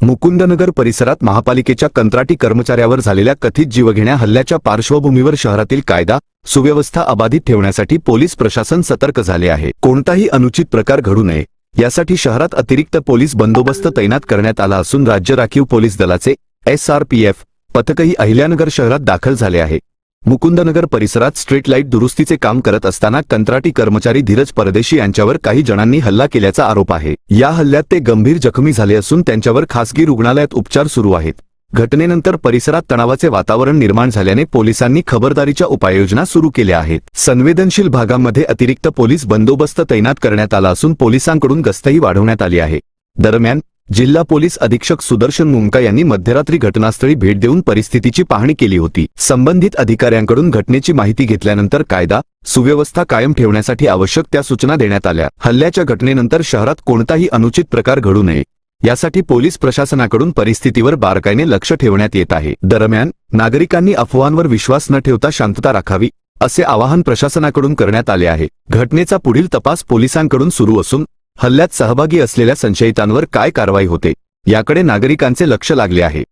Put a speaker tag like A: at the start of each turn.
A: मुकुंदनगर परिसरात महापालिकेच्या कंत्राटी कर्मचाऱ्यावर झालेल्या कथित जीवघेण्या हल्ल्याच्या पार्श्वभूमीवर शहरातील कायदा सुव्यवस्था अबाधित ठेवण्यासाठी पोलीस प्रशासन सतर्क झाले आहे। कोणताही अनुचित प्रकार घडू नये यासाठी शहरात अतिरिक्त पोलीस बंदोबस्त तैनात करण्यात आला असून राज्य राखीव पोलीस दलाचे SRPF पथकही अहिल्यानगर शहरात दाखल झाले आहे। मुकुंदनगर परिसरात स्ट्रीट लाईट दुरुस्तीचे काम करत असताना कंत्राटी कर्मचारी धीरज परदेशी यांच्यावर काही जणांनी हल्ला केल्याचा आरोप आहे। या हल्ल्यात ते गंभीर जखमी झाले असून त्यांच्यावर खासगी रुग्णालयात उपचार सुरू आहेत। घटनेनंतर परिसरात तणावाचे वातावरण निर्माण झाल्याने पोलिसांनी खबरदारीच्या उपाययोजना सुरू केल्या आहेत। संवेदनशील भागांमध्ये अतिरिक्त पोलीस बंदोबस्त तैनात करण्यात आला असून पोलिसांकडून गस्तही वाढवण्यात आली आहे। दरम्यान जिल्हा पोलीस अधीक्षक सुदर्शन मुंडका यांनी मध्यरात्री घटनास्थळी भेट देऊन परिस्थितीची पाहणी केली होती। संबंधित अधिकाऱ्यांकडून घटनेची माहिती घेतल्यानंतर कायदा सुव्यवस्था कायम ठेवण्यासाठी आवश्यक त्या सूचना देण्यात आल्या। हल्ल्याच्या घटनेनंतर शहरात कोणताही अनुचित प्रकार घडू नये यासाठी पोलीस प्रशासनाकडून परिस्थितीवर बारकाईने लक्ष ठेवण्यात येत आहे। दरम्यान नागरिकांनी अफवांवर विश्वास न ठेवता शांतता राखावी असे आवाहन प्रशासनाकडून करण्यात आले आहे। घटनेचा पुढील तपास पोलिसांकडून सुरू असून हल्ल्यात सहभागी असलेल्या संशयितांवर काय कारवाई होते याकडे नागरिकांचे लक्ष लागले आहे।